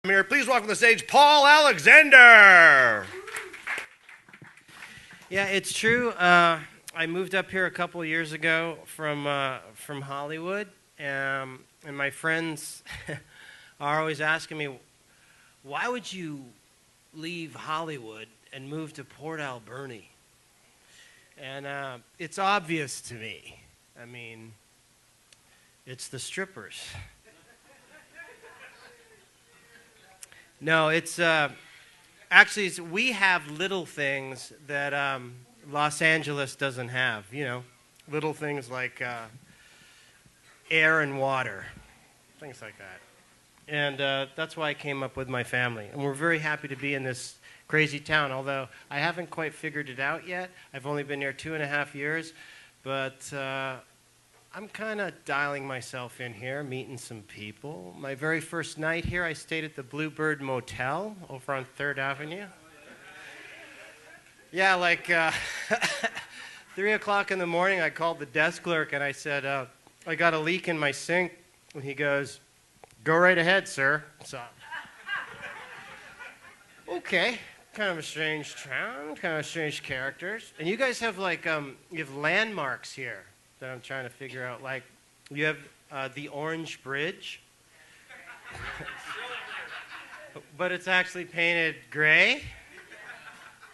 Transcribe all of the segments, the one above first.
Here, please welcome to the stage Paul Alexander. Yeah, it's true. I moved up here a couple years ago from Hollywood, and my friends are always asking me, why would you leave Hollywood and move to Port Alberni? And it's obvious to me. I mean, it's the strippers. No, it's actually we have little things that Los Angeles doesn't have. You know, little things like air and water, things like that. And that's why I came up with my family. And we're very happy to be in this crazy town, although I haven't quite figured it out yet. I've only been here 2.5 years, but I'm kind of dialing myself in here, meeting some people. My very first night here, I stayed at the Bluebird Motel over on 3rd Avenue. Yeah, like 3 o'clock in the morning, I called the desk clerk and I said, I got a leak in my sink. And he goes, go right ahead, sir. So, okay, kind of a strange town, kind of strange characters. And you guys have like, you have landmarks here that I'm trying to figure out. Like, you have the Orange Bridge, but it's actually painted gray.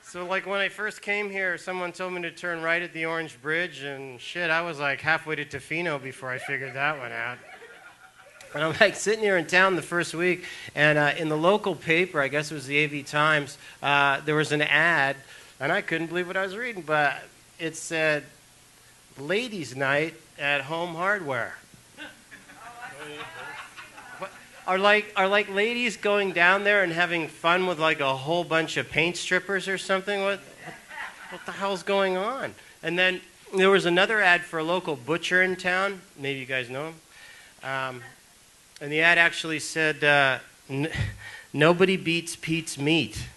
So, like, when I first came here, someone told me to turn right at the Orange Bridge, and shit, I was like halfway to Tofino before I figured that one out. And I'm like sitting here in town the first week, and in the local paper, I guess it was the AV Times, there was an ad, and I couldn't believe what I was reading, but it said, Ladies' Night at Home Hardware. Are like ladies going down there and having fun with like a whole bunch of paint strippers or something? What the hell's going on? And then there was another ad for a local butcher in town. Maybe you guys know him. And the ad actually said, nobody beats Pete's meat.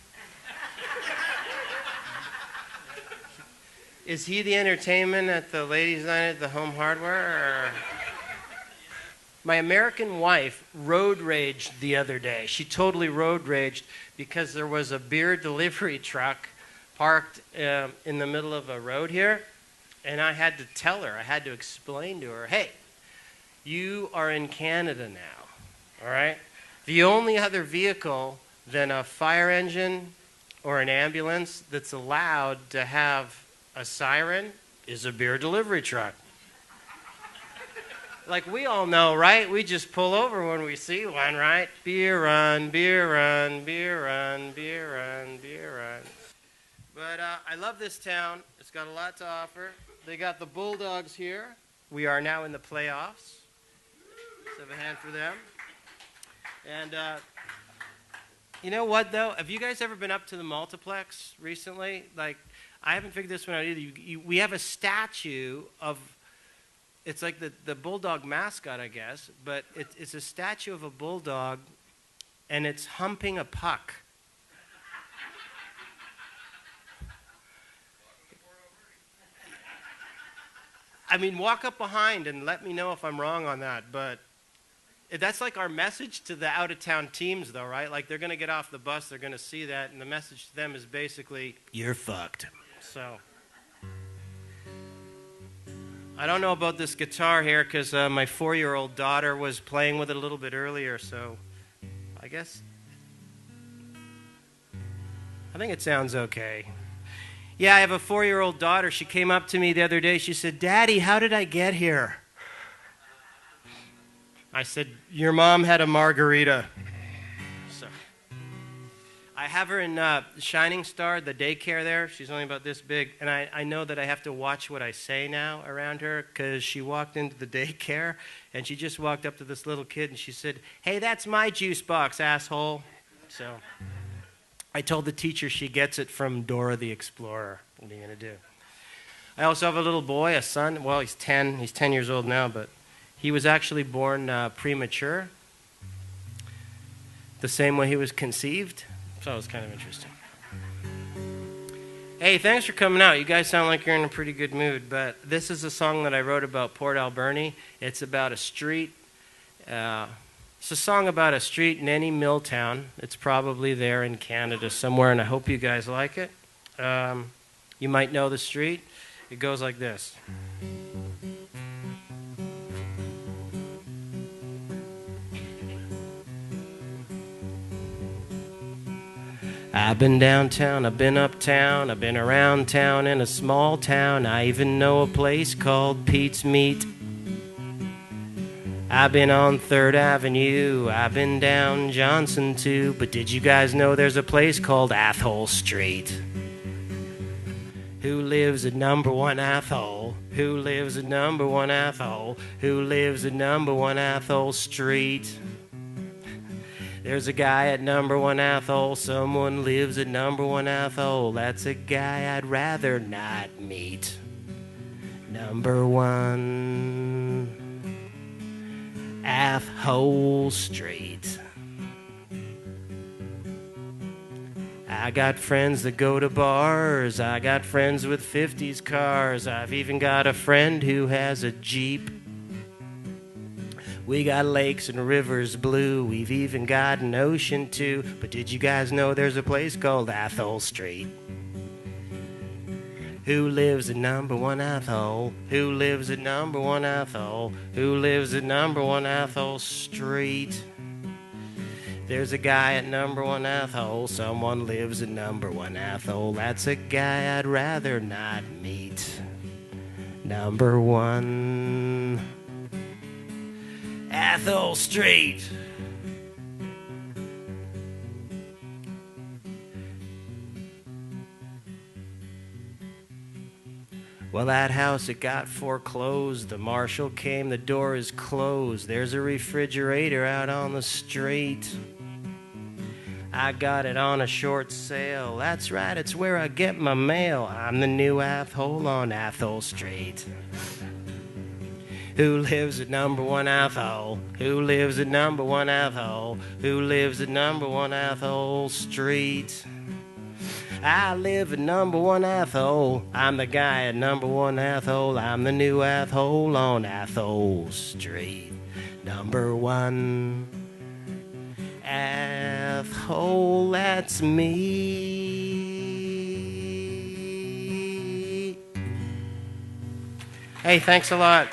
Is he the entertainment at the ladies' night at the Home Hardware? Or? My American wife road raged the other day. She totally road raged because there was a beer delivery truck parked in the middle of a road here. And I had to tell her, I had to explain to her, hey, you are in Canada now, all right? The only other vehicle than a fire engine or an ambulance that's allowed to have a siren is a beer delivery truck. Like we all know, right? We just pull over when we see one, right? Beer run, beer run, beer run, beer run, beer run. But I love this town. It's got a lot to offer. They got the Bulldogs here. We are now in the playoffs. Let's have a hand for them. And you know what, though? Have you guys ever been up to the multiplex recently? Like, I haven't figured this one out either. We have a statue of, it's like the bulldog mascot, I guess, but it's a statue of a bulldog, and it's humping a puck. I mean, walk up behind and let me know if I'm wrong on that, but that's like our message to the out-of-town teams, though, right? Like, they're going to get off the bus, they're going to see that, and the message to them is basically, you're fucked. So, I don't know about this guitar here because my 4-year-old daughter was playing with it a little bit earlier, so I guess, I think it sounds okay. Yeah, I have a 4-year-old daughter. She came up to me the other day. She said, Daddy, how did I get here? I said, your mom had a margarita. So, I have her in Shining Star, the daycare there. She's only about this big. And I know that I have to watch what I say now around her because she walked into the daycare and she just walked up to this little kid and she said, hey, that's my juice box, asshole. So I told the teacher she gets it from Dora the Explorer. What are you going to do? I also have a little boy, a son. Well, he's 10. He's 10 years old now, but he was actually born premature, the same way he was conceived. So it was kind of interesting. Hey, thanks for coming out. You guys sound like you're in a pretty good mood, but this is a song that I wrote about Port Alberni. It's about a street It's a song about a street in any mill town. It's probably there in Canada somewhere, and I hope you guys like it. You might know the street. It goes like this. I've been downtown, I've been uptown, I've been around town in a small town. I even know a place called Pete's Meat. I've been on 3rd Avenue, I've been down Johnson too. But did you guys know there's a place called Athole Street? Who lives at number 1 Athole? Who lives at number 1 Athole? Who lives at number 1 Athole Street? There's a guy at number 1 Athole. Someone lives at number 1 Athole. That's a guy I'd rather not meet. Number 1 Athole Street. I got friends that go to bars. I got friends with 50s cars. I've even got a friend who has a Jeep. We got lakes and rivers blue. We've even got an ocean too. But did you guys know there's a place called Athole Street? Who lives at number 1 Athole? Who lives at number 1 Athole? Who lives at number 1 Athole Street? There's a guy at number 1 Athole. Someone lives at number 1 Athole. That's a guy I'd rather not meet. Number 1 Athole Street. Well, that house, it got foreclosed. The marshal came, the door is closed. There's a refrigerator out on the street. I got it on a short sale. That's right, it's where I get my mail. I'm the new Athole on Athole Street. Who lives at number 1 Athole? Who lives at number 1 Athole? Who lives at number 1 Athole Street? I live at number 1 Athole. I'm the guy at number 1 Athole. I'm the new Athole on Athole Street. Number 1 Athole, that's me. Hey, thanks a lot.